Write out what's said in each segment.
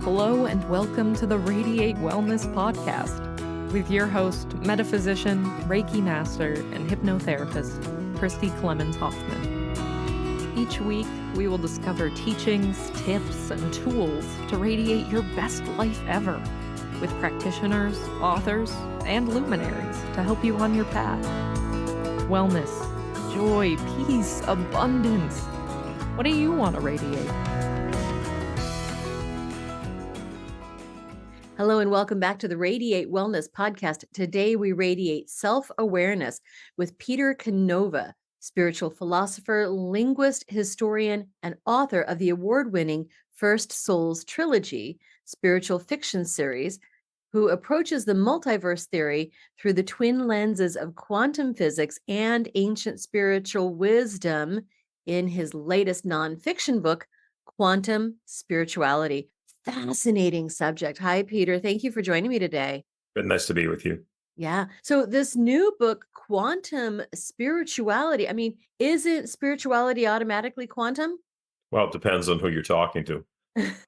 Hello and welcome to the Radiate Wellness Podcast with your host, metaphysician, Reiki master, and hypnotherapist, Christy Clemens Hoffman. Each week, we will discover teachings, tips, and tools to radiate your best life ever with practitioners, authors, and luminaries to help you on your path. Wellness, joy, peace, abundance. What do you want to radiate? Hello and welcome back to the Radiate Wellness Podcast. Today we radiate self-awareness with Peter Canova, spiritual philosopher, linguist, historian, and author of the award-winning First Souls trilogy, spiritual fiction series, who approaches the multiverse theory through the twin lenses of quantum physics and ancient spiritual wisdom in his latest non-fiction book, Quantum Spirituality. Fascinating subject. Hi, Peter. Thank you for joining me today. Good, nice to be with you. Yeah. So this new book, Quantum Spirituality, isn't spirituality automatically quantum? Well, it depends on who you're talking to.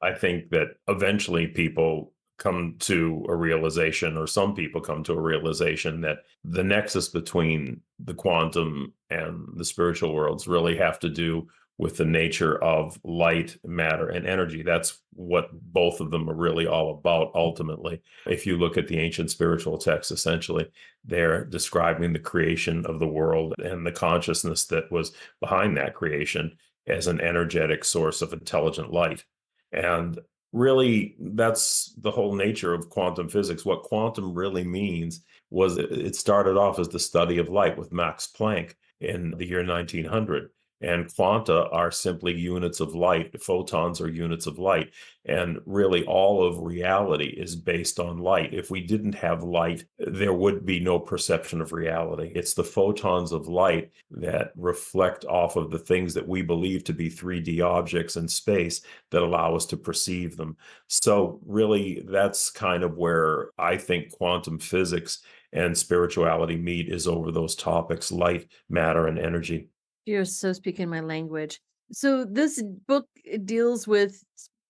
I think that eventually people come to a realization, or some people come to a realization, that the nexus between the quantum and the spiritual worlds really have to do with the nature of light, matter, and energy. That's what both of them are really all about, ultimately. If you look at the ancient spiritual texts, essentially, they're describing the creation of the world and the consciousness that was behind that creation as an energetic source of intelligent light. And really, that's the whole nature of quantum physics. What quantum really means was it started off as the study of light with Max Planck in the year 1900. And quanta are simply units of light. Photons are units of light. And really, all of reality is based on light. If we didn't have light, there would be no perception of reality. It's the photons of light that reflect off of the things that we believe to be 3D objects in space that allow us to perceive them. So really, that's kind of where I think quantum physics and spirituality meet, is over those topics: light, matter, and energy. You're so speaking my language. So this book deals with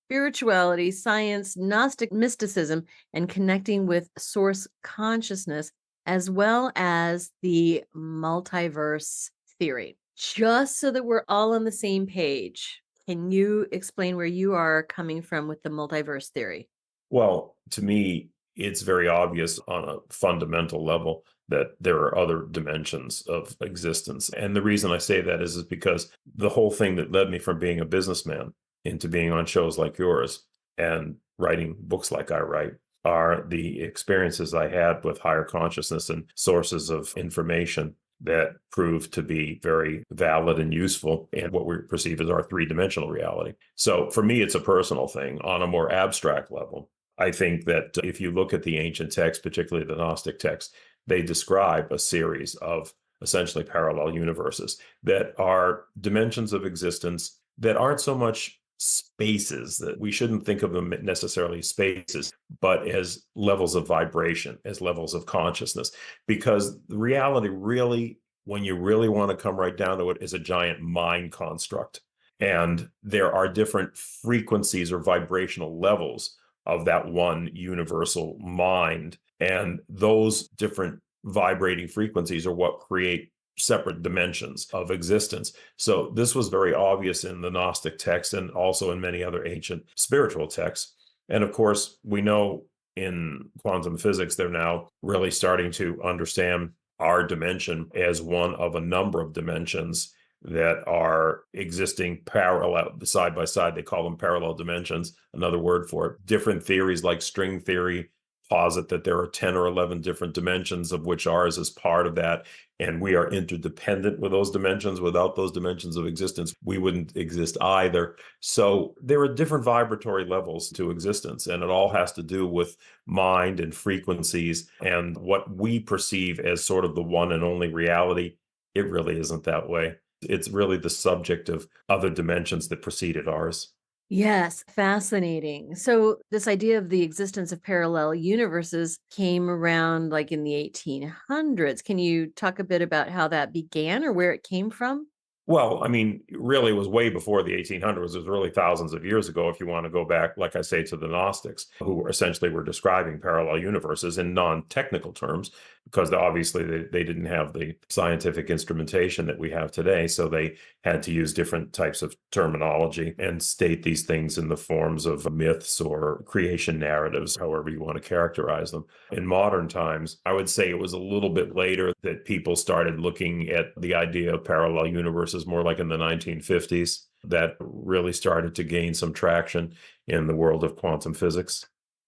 spirituality, science, Gnostic mysticism, and connecting with source consciousness, as well as the multiverse theory. Just so that we're all on the same page, can you explain where you are coming from with the multiverse theory? Well, to me, it's very obvious on a fundamental level that there are other dimensions of existence. And the reason I say that is because the whole thing that led me from being a businessman into being on shows like yours and writing books like I write are the experiences I had with higher consciousness and sources of information that proved to be very valid and useful in what we perceive as our three-dimensional reality. So for me, it's a personal thing. On a more abstract level, I think that if you look at the ancient texts, particularly the Gnostic texts, they describe a series of essentially parallel universes that are dimensions of existence that aren't so much spaces, that we shouldn't think of them necessarily spaces, but as levels of vibration, as levels of consciousness. Because the reality really, when you really want to come right down to it, is a giant mind construct. And there are different frequencies or vibrational levels of that one universal mind. And those different vibrating frequencies are what create separate dimensions of existence. So this was very obvious in the Gnostic text and also in many other ancient spiritual texts. And of course, we know in quantum physics, they're now really starting to understand our dimension as one of a number of dimensions that are existing parallel, side by side. They call them parallel dimensions, another word for it. Different theories like string theory posit that there are 10 or 11 different dimensions, of which ours is part of that. And we are interdependent with those dimensions. Without those dimensions of existence, we wouldn't exist either. So there are different vibratory levels to existence, and it all has to do with mind and frequencies and what we perceive as sort of the one and only reality. It really isn't that way. It's really the subject of other dimensions that preceded ours. Yes, fascinating. So this idea of the existence of parallel universes came around like in the 1800s. Can you talk a bit about how that began or where it came from? Well, I mean, really, it was way before the 1800s. It was really thousands of years ago. If you want to go back, like I say, to the Gnostics, who essentially were describing parallel universes in non-technical terms, because obviously they didn't have the scientific instrumentation that we have today. So they had to use different types of terminology and state these things in the forms of myths or creation narratives, however you want to characterize them. In modern times, I would say it was a little bit later that people started looking at the idea of parallel universes, more like in the 1950s, that really started to gain some traction in the world of quantum physics.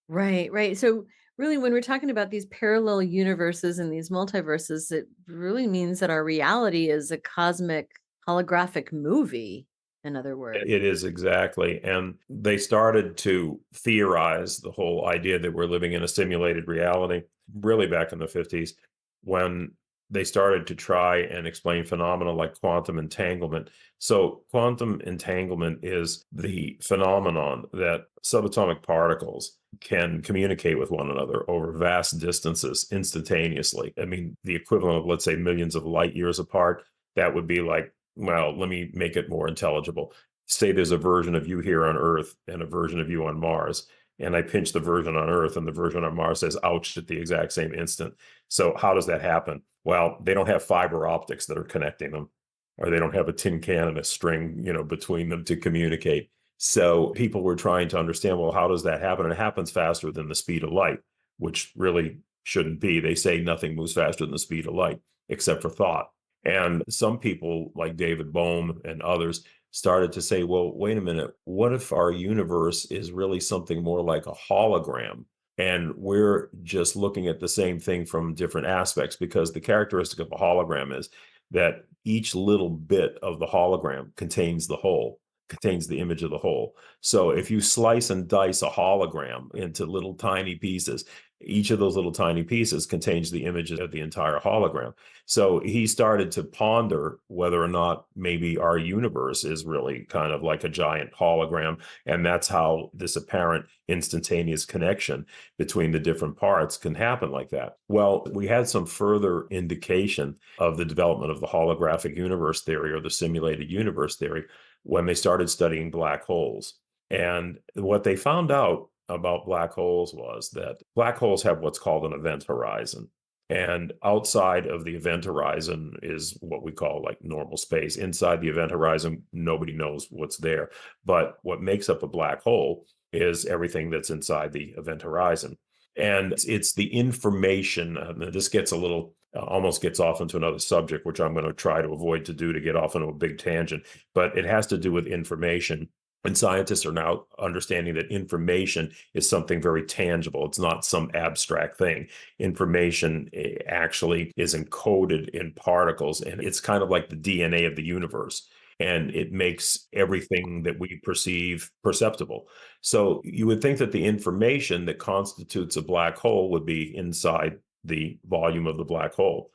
Right, right. So really when we're talking about these parallel universes and these multiverses, it really means that our reality is a cosmic holographic movie, in other words. It is exactly. And they started to theorize the whole idea that we're living in a simulated reality really back in the 50s when they started to try and explain phenomena like quantum entanglement. So, quantum entanglement is the phenomenon that subatomic particles can communicate with one another over vast distances instantaneously. I mean, the equivalent of, let's say, millions of light years apart, that would be like, well, let me make it more intelligible. Say there's a version of you here on Earth and a version of you on Mars, and I pinch the version on Earth and the version on Mars says ouch at the exact same instant. So how does that happen? Well, they don't have fiber optics that are connecting them, or they don't have a tin can and a string, between them to communicate. So people were trying to understand, well, how does that happen? And it happens faster than the speed of light, which really shouldn't be. They say nothing moves faster than the speed of light, except for thought. And some people, like David Bohm and others, started to say, well, wait a minute, what if our universe is really something more like a hologram? And we're just looking at the same thing from different aspects, because the characteristic of a hologram is that each little bit of the hologram contains the whole, contains the image of the whole. So if you slice and dice a hologram into little tiny pieces, each of those little tiny pieces contains the image of the entire hologram. So he started to ponder whether or not maybe our universe is really kind of like a giant hologram. And that's how this apparent instantaneous connection between the different parts can happen like that. Well, we had some further indication of the development of the holographic universe theory, or the simulated universe theory, when they started studying black holes. And what they found out about black holes was that black holes have what's called an event horizon. And outside of the event horizon is what we call like normal space. Inside the event horizon, nobody knows what's there. But what makes up a black hole is everything that's inside the event horizon. And it's the information. This gets a little, almost gets off into another subject, which I'm going to try to avoid to get off into a big tangent. But it has to do with information. And scientists are now understanding that information is something very tangible. It's not some abstract thing. Information actually is encoded in particles, and it's kind of like the DNA of the universe. And it makes everything that we perceive perceptible. So you would think that the information that constitutes a black hole would be inside the volume of the black hole.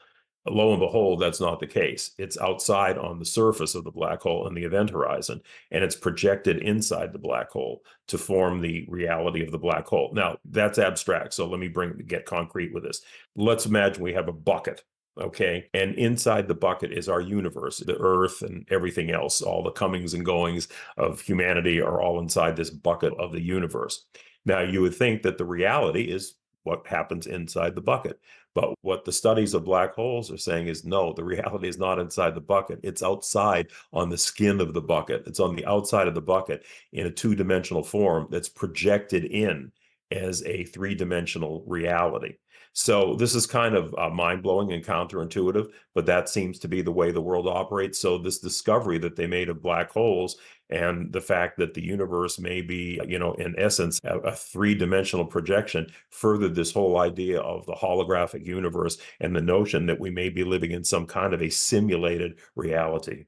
Lo and behold, that's not the case. It's outside on the surface of the black hole in the event horizon, and it's projected inside the black hole to form the reality of the black hole. Now, that's abstract, so let me get concrete with this. Let's imagine we have a bucket, okay? And inside the bucket is our universe, the Earth and everything else. All the comings and goings of humanity are all inside this bucket of the universe. Now, you would think that the reality is what happens inside the bucket. But what the studies of black holes are saying is no, the reality is not inside the bucket. It's outside on the skin of the bucket. It's on the outside of the bucket in a two-dimensional form that's projected in as a three-dimensional reality. So this is kind of mind-blowing and counterintuitive, but that seems to be the way the world operates. So this discovery that they made of black holes, and the fact that the universe may be, in essence, a three-dimensional projection, furthered this whole idea of the holographic universe and the notion that we may be living in some kind of a simulated reality.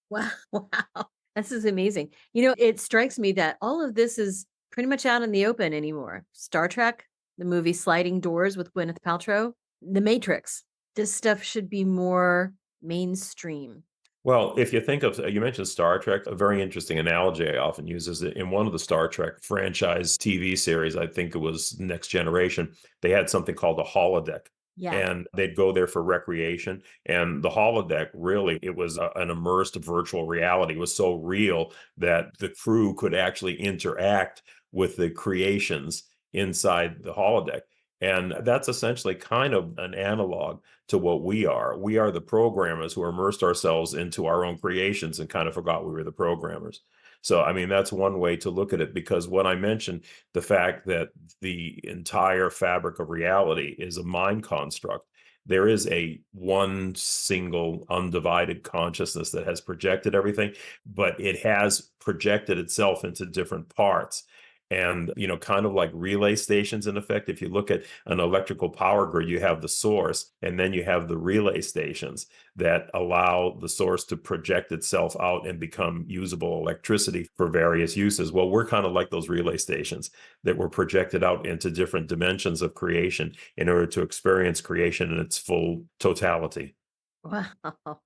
Wow, wow. This is amazing. It strikes me that all of this is pretty much out in the open anymore. Star Trek, the movie Sliding Doors with Gwyneth Paltrow, The Matrix. This stuff should be more mainstream. Well, if you think of, you mentioned Star Trek, a very interesting analogy I often use is that in one of the Star Trek franchise TV series, I think it was Next Generation, they had something called a holodeck. Yeah. and they'd go there for recreation. And the holodeck, really, it was an immersed virtual reality. It was so real that the crew could actually interact with the creations inside the holodeck. And that's essentially kind of an analog to what we are. We are the programmers who immersed ourselves into our own creations and kind of forgot we were the programmers. So, I mean, that's one way to look at it, because when I mentioned the fact that the entire fabric of reality is a mind construct, there is a one single undivided consciousness that has projected everything, but it has projected itself into different parts. And, kind of like relay stations, in effect, if you look at an electrical power grid, you have the source and then you have the relay stations that allow the source to project itself out and become usable electricity for various uses. Well, we're kind of like those relay stations that were projected out into different dimensions of creation in order to experience creation in its full totality. Wow.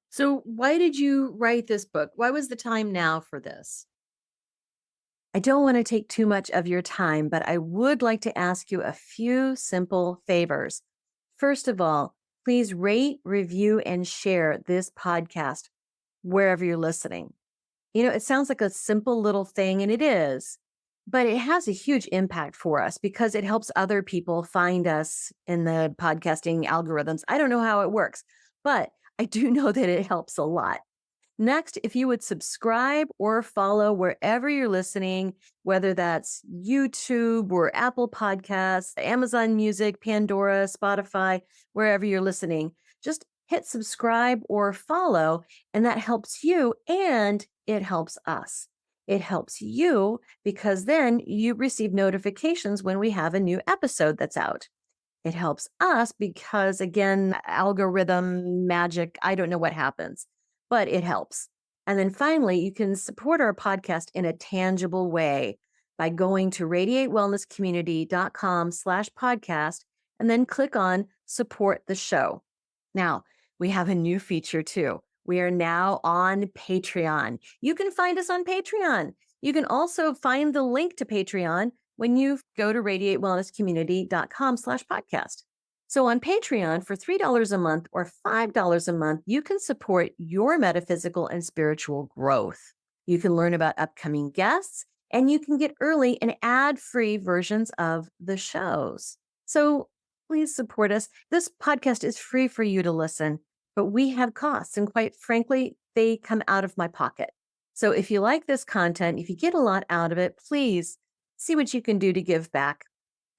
So, why did you write this book? Why was the time now for this? I don't want to take too much of your time, but I would like to ask you a few simple favors. First of all, please rate, review, and share this podcast wherever you're listening. It sounds like a simple little thing, and it is, but it has a huge impact for us because it helps other people find us in the podcasting algorithms. I don't know how it works, but I do know that it helps a lot. Next, if you would subscribe or follow wherever you're listening, whether that's YouTube or Apple Podcasts, Amazon Music, Pandora, Spotify, wherever you're listening, just hit subscribe or follow, and that helps you and it helps us. It helps you because then you receive notifications when we have a new episode that's out. It helps us because, again, algorithm magic, I don't know what happens, but it helps. And then finally, you can support our podcast in a tangible way by going to radiatewellnesscommunity.com/podcast and then click on support the show. Now, we have a new feature too. We are now on Patreon. You can find us on Patreon. You can also find the link to Patreon when you go to radiatewellnesscommunity.com/podcast. So on Patreon for $3 a month or $5 a month, you can support your metaphysical and spiritual growth. You can learn about upcoming guests and you can get early and ad-free versions of the shows. So please support us. This podcast is free for you to listen, but we have costs, and quite frankly, they come out of my pocket. So if you like this content, if you get a lot out of it, please see what you can do to give back.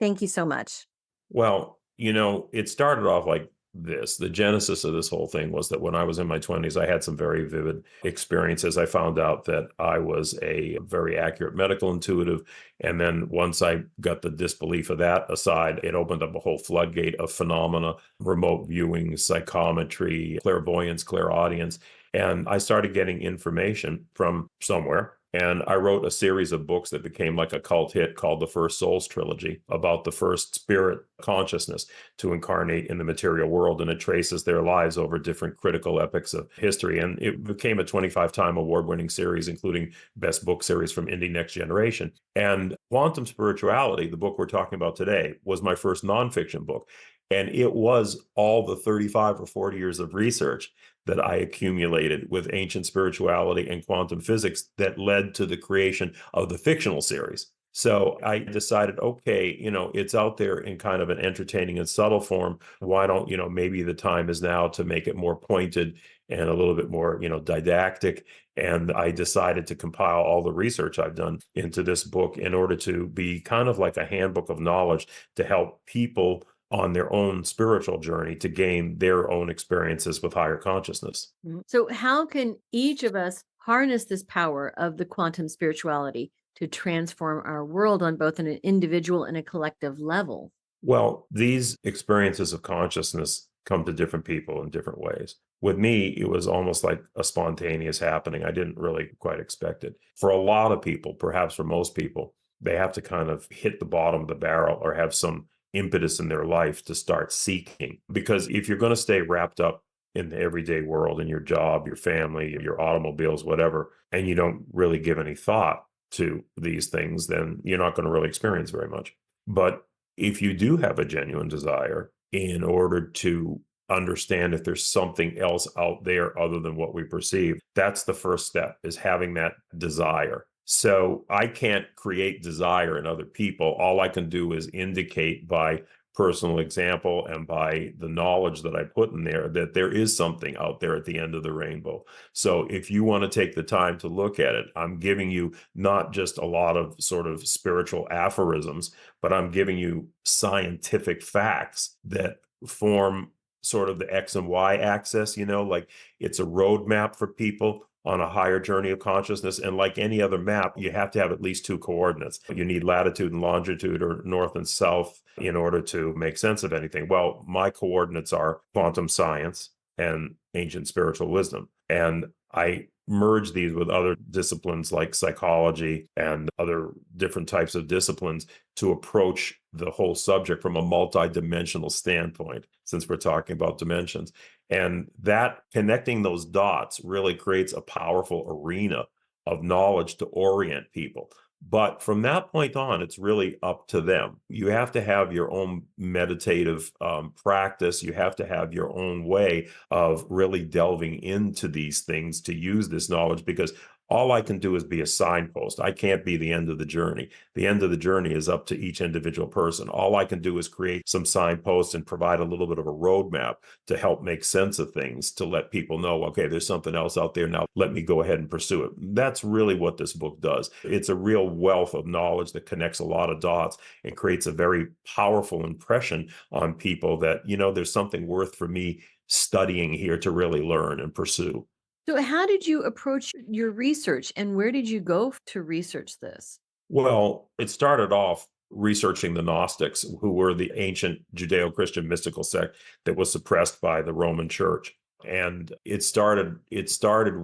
Thank you so much. Well, it started off like this. The genesis of this whole thing was that when I was in my 20s, I had some very vivid experiences. I found out that I was a very accurate medical intuitive. And then once I got the disbelief of that aside, it opened up a whole floodgate of phenomena, remote viewing, psychometry, clairvoyance, clairaudience. And I started getting information from somewhere. And I wrote a series of books that became like a cult hit called the First Souls Trilogy, about the first spirit consciousness to incarnate in the material world. And it traces their lives over different critical epochs of history. And it became a 25-time award-winning series, including Best Book Series from Indie Next Generation. And Quantum Spirituality, the book we're talking about today, was my first nonfiction book. And it was all the 35 or 40 years of research that I accumulated with ancient spirituality and quantum physics that led to the creation of the fictional series. So I decided, okay, it's out there in kind of an entertaining and subtle form. Why don't, maybe the time is now to make it more pointed and a little bit more, didactic. And I decided to compile all the research I've done into this book in order to be kind of like a handbook of knowledge to help people on their own spiritual journey to gain their own experiences with higher consciousness. So, how can each of us harness this power of the quantum spirituality to transform our world on both an individual and a collective level? Well, these experiences of consciousness come to different people in different ways. With me, it was almost like a spontaneous happening. I didn't really quite expect it. For a lot of people, perhaps for most people, they have to kind of hit the bottom of the barrel or have some impetus in their life to start seeking. Because if you're going to stay wrapped up in the everyday world, in your job, your family, your automobiles, whatever, and you don't really give any thought to these things, then you're not going to really experience very much. But if you do have a genuine desire in order to understand if there's something else out there other than what we perceive. That's the first step, is having that desire. So I can't create desire in other people. All I can do is indicate by personal example and by the knowledge that I put in there that there is something out there at the end of the rainbow. So if you want to take the time to look at it, I'm giving you not just a lot of sort of spiritual aphorisms, but I'm giving you scientific facts that form sort of the X and Y axis, like it's a roadmap for people on a higher journey of consciousness. And like any other map, you have to have at least two coordinates. You need latitude and longitude, or north and south, in order to make sense of anything. Well, my coordinates are quantum science and ancient spiritual wisdom. And I merge these with other disciplines like psychology and other different types of disciplines to approach the whole subject from a multidimensional standpoint, since we're talking about dimensions. And that connecting those dots really creates a powerful arena of knowledge to orient people. But from that point on, it's really up to them. You have to have your own meditative practice. You have to have your own way of really delving into these things to use this knowledge, because all I can do is be a signpost. I can't be the end of the journey. The end of the journey is up to each individual person. All I can do is create some signposts and provide a little bit of a roadmap to help make sense of things, to let people know, okay, there's something else out there now. Let me go ahead and pursue it. That's really what this book does. It's a real wealth of knowledge that connects a lot of dots and creates a very powerful impression on people that, there's something worth for me studying here to really learn and pursue. So, how did you approach your research, and where did you go to research this? Well, it started off researching the Gnostics, who were the ancient Judeo-Christian mystical sect that was suppressed by the Roman Church. And it started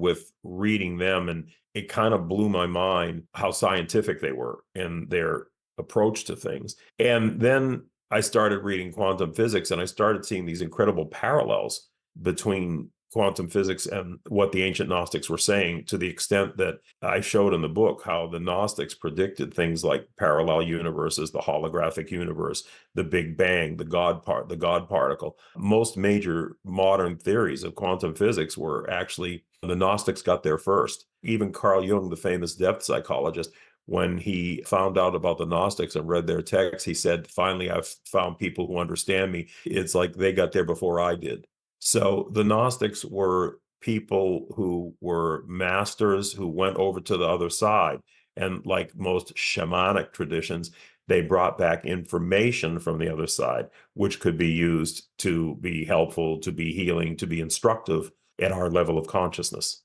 with reading them, and it kind of blew my mind how scientific they were in their approach to things. And then I started reading quantum physics, and I started seeing these incredible parallels between quantum physics and what the ancient Gnostics were saying, to the extent that I showed in the book how the Gnostics predicted things like parallel universes, the holographic universe, the Big Bang, the God particle. Most major modern theories of quantum physics were actually, the Gnostics got there first. Even Carl Jung, the famous depth psychologist, when he found out about the Gnostics and read their texts, he said, finally, I've found people who understand me. It's like they got there before I did. So the Gnostics were people who were masters who went over to the other side. And like most shamanic traditions, they brought back information from the other side, which could be used to be helpful, to be healing, to be instructive at our level of consciousness.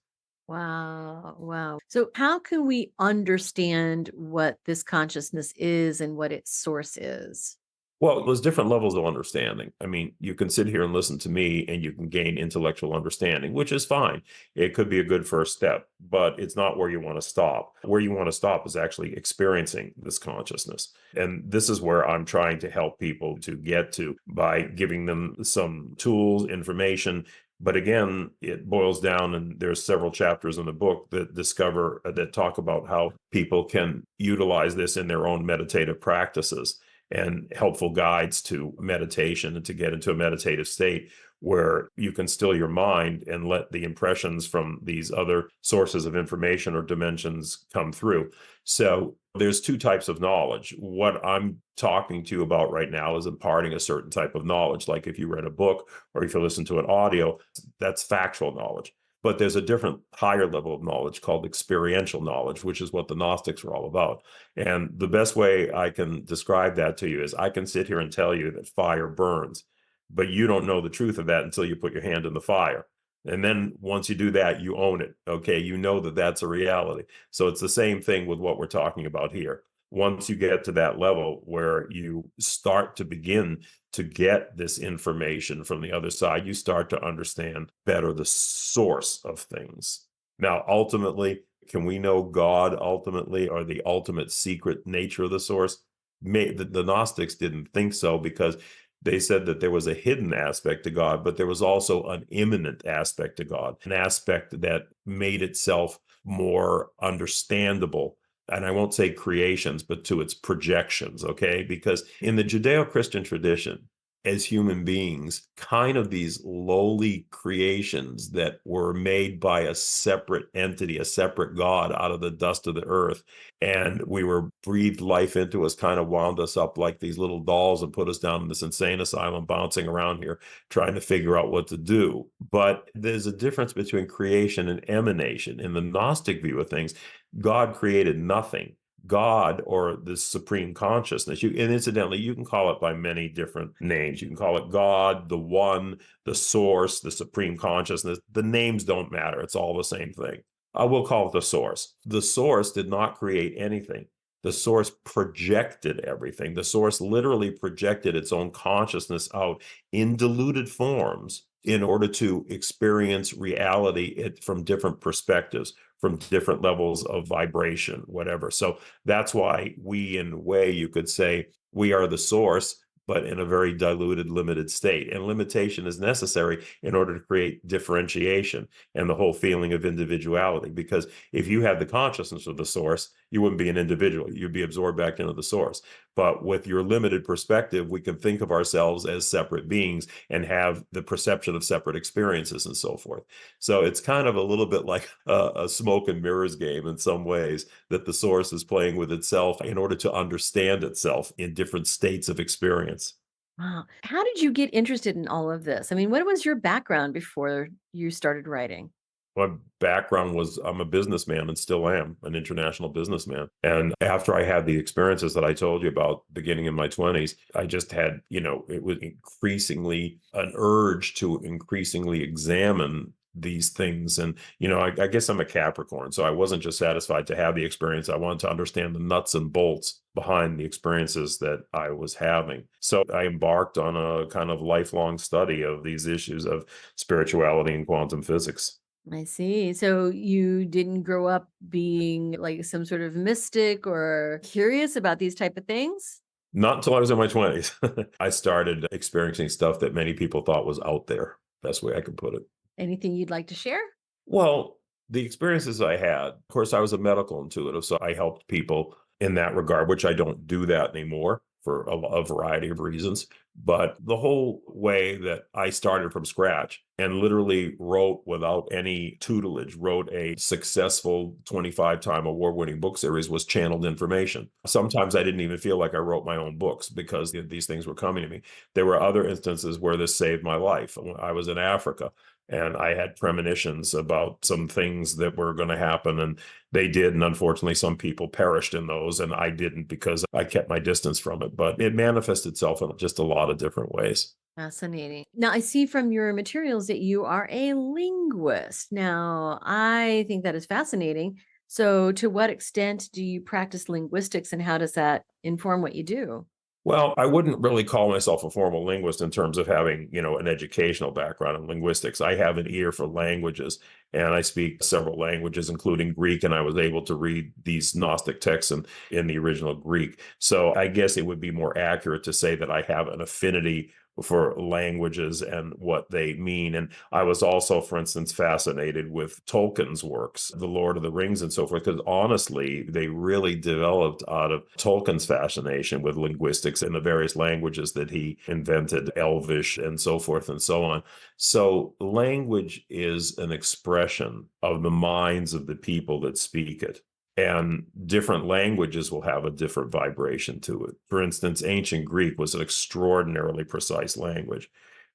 Wow, wow. So, how can we understand what this consciousness is and what its source is? Well, there's different levels of understanding. I mean, you can sit here and listen to me and you can gain intellectual understanding, which is fine. It could be a good first step, but it's not where you want to stop. Where you want to stop is actually experiencing this consciousness. And this is where I'm trying to help people to get to by giving them some tools, information. But again, it boils down, and there's several chapters in the book that talk about how people can utilize this in their own meditative practices, and helpful guides to meditation and to get into a meditative state where you can still your mind and let the impressions from these other sources of information or dimensions come through. So there's two types of knowledge. What I'm talking to you about right now is imparting a certain type of knowledge. Like if you read a book or if you listen to an audio, that's factual knowledge. But there's a different higher level of knowledge called experiential knowledge, which is what the Gnostics were all about. And the best way I can describe that to you is I can sit here and tell you that fire burns, but you don't know the truth of that until you put your hand in the fire. And then once you do that, you own it. Okay. You know that that's a reality. So it's the same thing with what we're talking about here. Once you get to that level where you start to begin to get this information from the other side, you start to understand better the source of things. Now, ultimately, can we know God ultimately, or the ultimate secret nature of the source? The Gnostics didn't think so, because they said that there was a hidden aspect to God, but there was also an immanent aspect to God, an aspect that made itself more understandable. And I won't say creations, but to its projections, okay? Because in the Judeo-Christian tradition, as human beings, kind of these lowly creations that were made by a separate entity, a separate God out of the dust of the earth. And we were breathed life into us, kind of wound us up like these little dolls and put us down in this insane asylum, bouncing around here, trying to figure out what to do. But there's a difference between creation and emanation. In the Gnostic view of things, God created nothing. God, or the supreme consciousness, and incidentally, you can call it by many different names. You can call it God, the one, the source, the supreme consciousness. The names don't matter. It's all the same thing. I will call it the source. The source did not create anything. The source projected everything. The source literally projected its own consciousness out in diluted forms in order to experience reality from different perspectives, from different levels of vibration, whatever. So that's why we, in a way, you could say, we are the source, but in a very diluted, limited state. And limitation is necessary in order to create differentiation and the whole feeling of individuality. Because if you had the consciousness of the source, you wouldn't be an individual. You'd be absorbed back into the source. But with your limited perspective, we can think of ourselves as separate beings and have the perception of separate experiences and so forth. So it's kind of a little bit like a smoke and mirrors game in some ways, that the source is playing with itself in order to understand itself in different states of experience. Wow. How did you get interested in all of this? I mean, what was your background before you started writing? My background was, I'm a businessman and still am an international businessman. And after I had the experiences that I told you about beginning in my 20s, I just had, it was increasingly an urge to increasingly examine these things. And, I guess I'm a Capricorn, so I wasn't just satisfied to have the experience. I wanted to understand the nuts and bolts behind the experiences that I was having. So I embarked on a kind of lifelong study of these issues of spirituality and quantum physics. I see. So you didn't grow up being like some sort of mystic or curious about these type of things? Not until I was in my 20s. I started experiencing stuff that many people thought was out there. Best way I could put it. Anything you'd like to share? Well, the experiences I had, of course, I was a medical intuitive, so I helped people in that regard, which I don't do that anymore for a variety of reasons. But the whole way that I started from scratch and literally wrote without any tutelage, wrote a successful 25-time award-winning book series was channeled information. Sometimes I didn't even feel like I wrote my own books because these things were coming to me. There were other instances where this saved my life. I was in Africa and I had premonitions about some things that were going to happen, and they did. And unfortunately, some people perished in those, and I didn't because I kept my distance from it. But it manifested itself in just a lot of different ways. Fascinating. Now, I see from your materials that you are a linguist. Now, I think that is fascinating. So, to what extent do you practice linguistics and how does that inform what you do? Well, I wouldn't really call myself a formal linguist in terms of having, an educational background in linguistics. I have an ear for languages, and I speak several languages, including Greek, and I was able to read these Gnostic texts in the original Greek. So I guess it would be more accurate to say that I have an affinity for languages and what they mean. And I was also, for instance, fascinated with Tolkien's works, The Lord of the Rings and so forth, because honestly, they really developed out of Tolkien's fascination with linguistics and the various languages that he invented, Elvish and so forth and so on. So language is an expression of the minds of the people that speak it. And different languages will have a different vibration to it. For instance, ancient Greek was an extraordinarily precise language.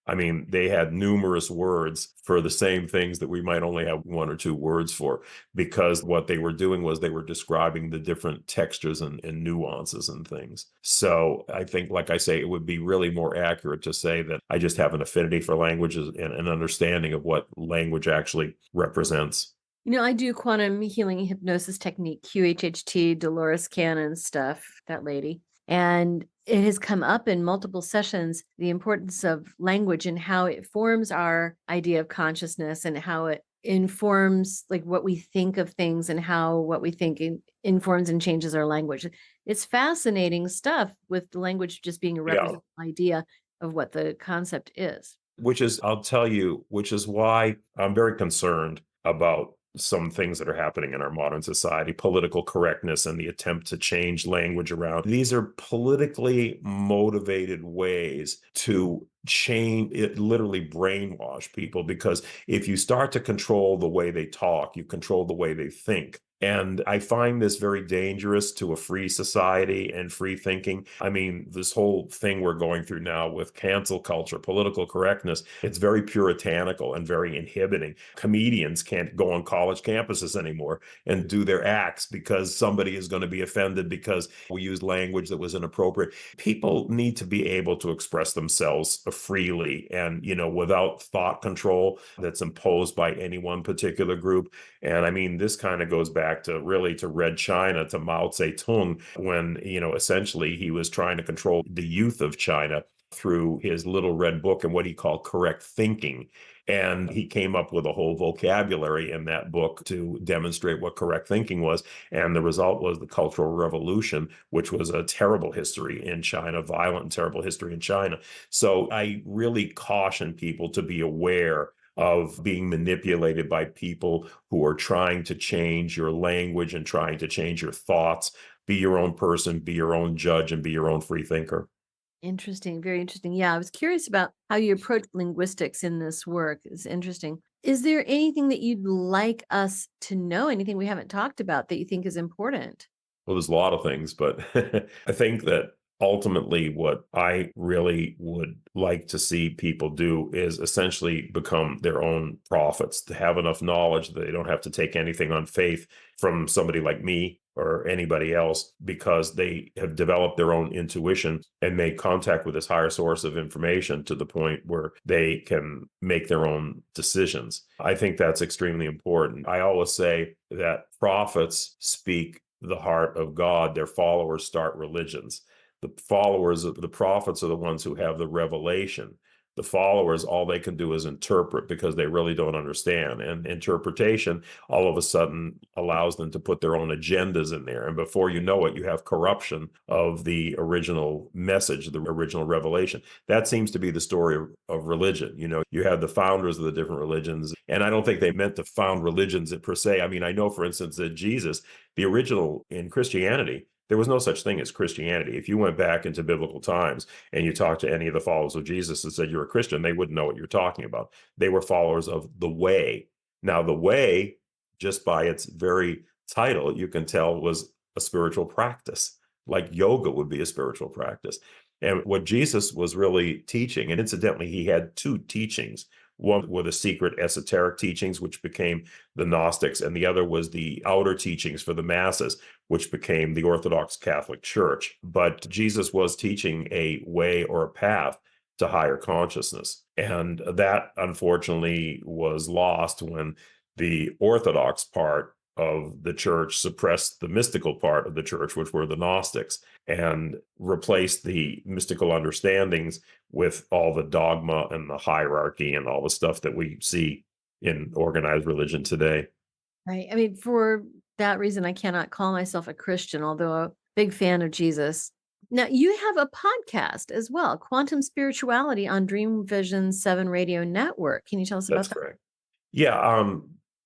I mean, they had numerous words for the same things that we might only have one or two words for, because what they were doing was they were describing the different textures and nuances and things. So I think, like I say, it would be really more accurate to say that I just have an affinity for languages and an understanding of what language actually represents. I do quantum healing hypnosis technique, QHHT, Dolores Cannon stuff, that lady. And it has come up in multiple sessions, the importance of language and how it forms our idea of consciousness and how it informs like what we think of things and how what we think informs and changes our language. It's fascinating stuff with the language just being a Yeah. representative idea of what the concept is. Which is, I'll tell you, which is why I'm very concerned about some things that are happening in our modern society, political correctness and the attempt to change language around. These are politically motivated ways to change it, literally brainwash people, because if you start to control the way they talk, you control the way they think. And I find this very dangerous to a free society and free thinking. I mean, this whole thing we're going through now with cancel culture, political correctness, it's very puritanical and very inhibiting. Comedians can't go on college campuses anymore and do their acts because somebody is going to be offended because we used language that was inappropriate. People need to be able to express themselves freely and, without thought control that's imposed by any one particular group. And I mean, this kind of goes back to Red China, to Mao Zedong, when, essentially he was trying to control the youth of China through his little red book and what he called correct thinking. And he came up with a whole vocabulary in that book to demonstrate what correct thinking was. And the result was the Cultural Revolution, which was a terrible history in China, violent and terrible history in China. So I really caution people to be aware of being manipulated by people who are trying to change your language and trying to change your thoughts. Be your own person, be your own judge, and be your own free thinker. Interesting, very interesting. Yeah, I was curious about how you approach linguistics in this work. It's interesting. Is there anything that you'd like us to know, anything we haven't talked about that you think is important? Well, there's a lot of things, but I think that ultimately what I really would like to see people do is essentially become their own prophets, to have enough knowledge that they don't have to take anything on faith from somebody like me or anybody else, because they have developed their own intuition and made contact with this higher source of information to the point where they can make their own decisions. I think that's extremely important. I always say that prophets speak the heart of God. Their followers start religions. The followers of the prophets are the ones who have the revelation. The followers, all they can do is interpret because they really don't understand. And interpretation all of a sudden allows them to put their own agendas in there. And before you know it, you have corruption of the original message, the original revelation. That seems to be the story of religion. You have the founders of the different religions. And I don't think they meant to found religions per se. I mean, I know, for instance, that Jesus, the original in Christianity, there was no such thing as Christianity. If you went back into biblical times and you talked to any of the followers of Jesus and said you're a Christian, they wouldn't know what you're talking about. They were followers of the way. Now, the way, just by its very title, you can tell was a spiritual practice, like yoga would be a spiritual practice. And what Jesus was really teaching, and incidentally, he had two teachings. One were the secret esoteric teachings, which became the Gnostics, and the other was the outer teachings for the masses, which became the Orthodox Catholic Church. But Jesus was teaching a way or a path to higher consciousness. And that, unfortunately, was lost when the Orthodox part of the church suppressed the mystical part of the church, which were the Gnostics, and replaced the mystical understandings with all the dogma and the hierarchy and all the stuff that we see in organized religion today. Right. I mean, for that reason, I cannot call myself a Christian, although a big fan of Jesus. Now, you have a podcast as well, Quantum Spirituality, on Dream Vision 7 Radio Network. Can you tell us about That's that? correct. Yeah,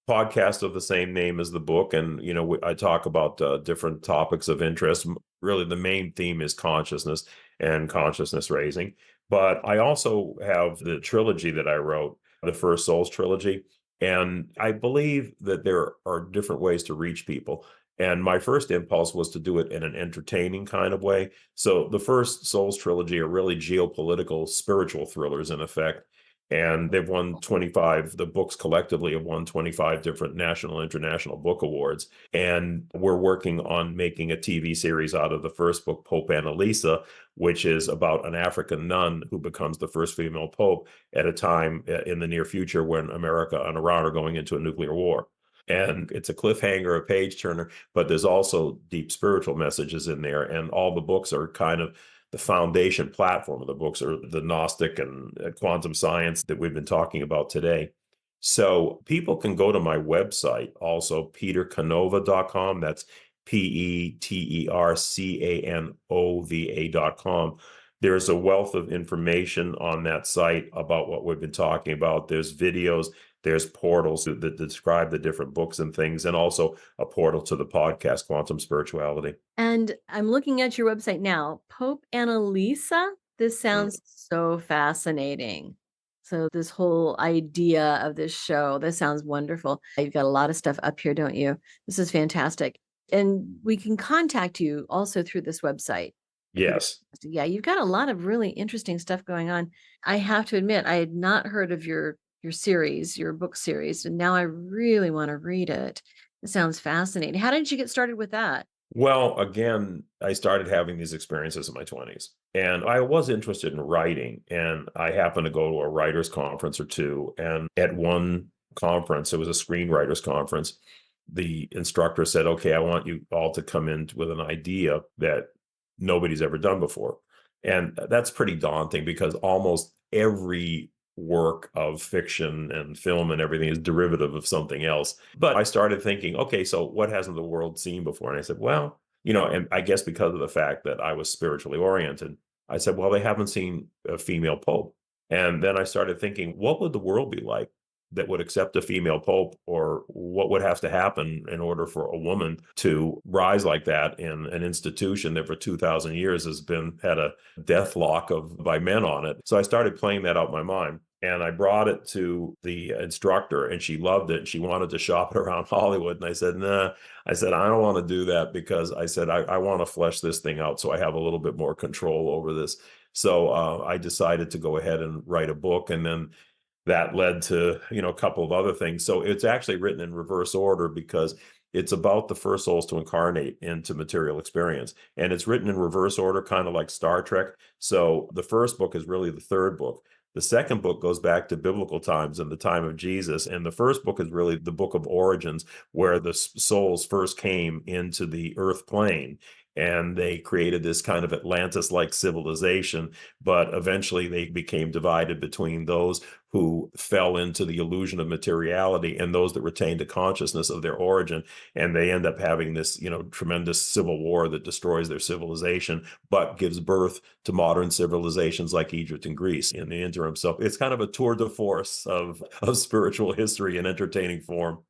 podcast of the same name as the book, and I talk about different topics of interest. Really, the main theme is consciousness and consciousness raising. But I also have the trilogy that I wrote, the First Souls trilogy, and I believe that there are different ways to reach people. And my first impulse was to do it in an entertaining kind of way. So the First Souls trilogy are really geopolitical, spiritual thrillers in effect. And they've won 25, the books collectively have won 25 different national, international book awards. And we're working on making a TV series out of the first book, Pope Annalisa, which is about an African nun who becomes the first female pope at a time in the near future when America and Iran are going into a nuclear war. And it's a cliffhanger, a page turner, but there's also deep spiritual messages in there. And all the books are kind of the foundation platform of the books are the Gnostic and quantum science that we've been talking about today. So people can go to my website, also petercanova.com. That's petercanova.com. There's a wealth of information on that site about what we've been talking about. There's videos, There's portals that describe the different books and things, and also a portal to the podcast, Quantum Spirituality. And I'm looking at your website now, Pope Annalisa. This Mm. sounds so fascinating. So this whole idea of this show, this sounds wonderful. You've got a lot of stuff up here, don't you? This is fantastic. And we can contact you also through this website. Yes. Yeah, you've got a lot of really interesting stuff going on. I have to admit, I had not heard of your series, your book series, and now I really want to read it. It sounds fascinating. How did you get started with that? Well, again, I started having these experiences in my 20s, and I was interested in writing. And I happened to go to a writers' conference or two. And at one conference, it was a screenwriters' conference, the instructor said, "Okay, I want you all to come in with an idea that nobody's ever done before." And that's pretty daunting because almost every work of fiction and film and everything is derivative of something else. But I started thinking, okay, so what hasn't the world seen before? And I said, well, and I guess because of the fact that I was spiritually oriented, I said, well, they haven't seen a female pope. And then I started thinking, what would the world be like that would accept a female pope, or what would have to happen in order for a woman to rise like that in an institution that for 2,000 years has been had a death lock by men on it. So I started playing that out in my mind. And I brought it to the instructor, and she loved it. She wanted to shop it around Hollywood. And I said, nah. I said, I don't want to do that, because I said, I want to flesh this thing out so I have a little bit more control over this. So I decided to go ahead and write a book. And then that led to, a couple of other things. So it's actually written in reverse order, because it's about the first souls to incarnate into material experience. And it's written in reverse order, kind of like Star Trek. So the first book is really the third book. The second book goes back to biblical times and the time of Jesus. And the first book is really the book of origins, where the souls first came into the earth plane. And they created this kind of Atlantis-like civilization, but eventually they became divided between those who fell into the illusion of materiality and those that retained a consciousness of their origin. And they end up having this, tremendous civil war that destroys their civilization, but gives birth to modern civilizations like Egypt and Greece in the interim. So it's kind of a tour de force of spiritual history in entertaining form.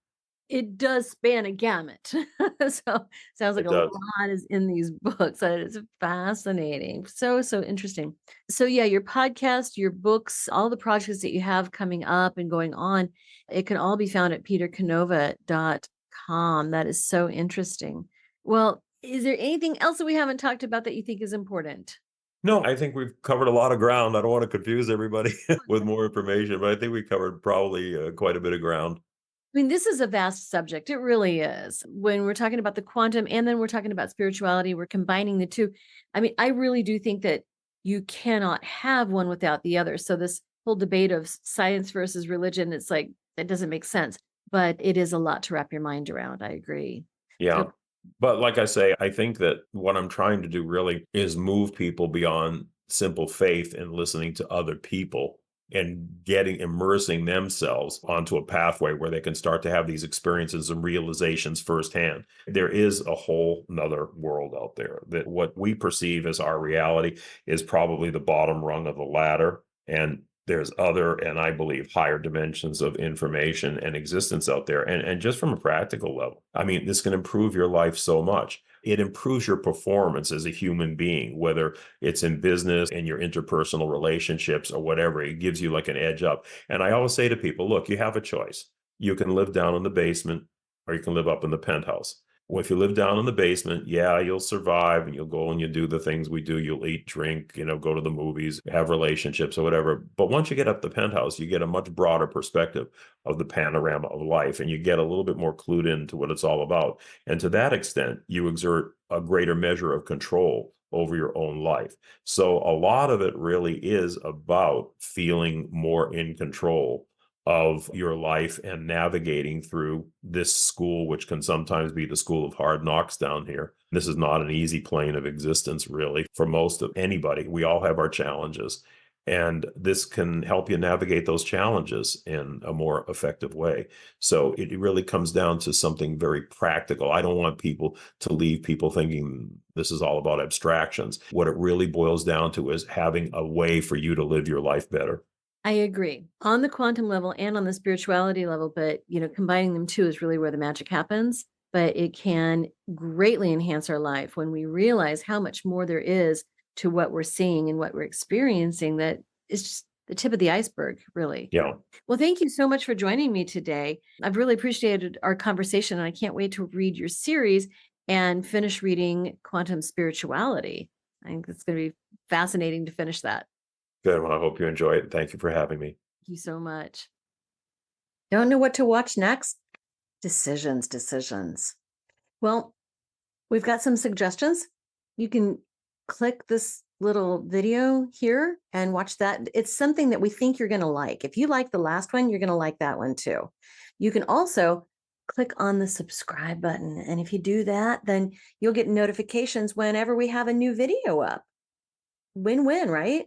It does span a gamut. So sounds like It a does. lot is in these books. It's fascinating. So, so interesting. So yeah, your podcast, your books, all the projects that you have coming up and going on, it can all be found at petercanova.com. That is so interesting. Well, is there anything else that we haven't talked about that you think is important? No, I think we've covered a lot of ground. I don't want to confuse everybody with more information, but I think we covered probably quite a bit of ground. I mean, this is a vast subject. It really is. When we're talking about the quantum and then we're talking about spirituality, we're combining the two. I mean, I really do think that you cannot have one without the other. So this whole debate of science versus religion, it's like that doesn't make sense, but it is a lot to wrap your mind around. I agree. Yeah. So But like I say, I think that what I'm trying to do really is move people beyond simple faith and listening to other people, and immersing themselves onto a pathway where they can start to have these experiences and realizations firsthand. There is a whole nother world out there, that what we perceive as our reality is probably the bottom rung of the ladder. And there's other, and I believe higher dimensions of information and existence out there. And just from a practical level, I mean, this can improve your life so much. It improves your performance as a human being, whether it's in business and your interpersonal relationships or whatever. It gives you like an edge up. And I always say to people, look, you have a choice. You can live down in the basement, or you can live up in the penthouse. Well, if you live down in the basement, yeah, you'll survive, and you'll go and you do the things we do. You'll eat, drink, go to the movies, have relationships or whatever. But once you get up the penthouse, you get a much broader perspective of the panorama of life, and you get a little bit more clued into what it's all about. And to that extent, you exert a greater measure of control over your own life. So a lot of it really is about feeling more in control of your life and navigating through this school, which can sometimes be the school of hard knocks down here. This is not an easy plane of existence, really, for most of anybody. We all have our challenges, and this can help you navigate those challenges in a more effective way. So it really comes down to something very practical. I don't want people to leave people thinking this is all about abstractions. What it really boils down to is having a way for you to live your life better. I agree on the quantum level and on the spirituality level, but combining them two is really where the magic happens. But it can greatly enhance our life when we realize how much more there is to what we're seeing and what we're experiencing that is just the tip of the iceberg, really. Yeah. Well, thank you so much for joining me today. I've really appreciated our conversation, and I can't wait to read your series and finish reading Quantum Spirituality. I think it's going to be fascinating to finish that. Good. Well, I hope you enjoy it. Thank you for having me. Thank you so much. Don't know what to watch next? Decisions. Well, we've got some suggestions. You can click this little video here and watch that. It's something that we think you're going to like. If you like the last one, you're going to like that one too. You can also click on the subscribe button. And if you do that, then you'll get notifications whenever we have a new video up. Win-win, right?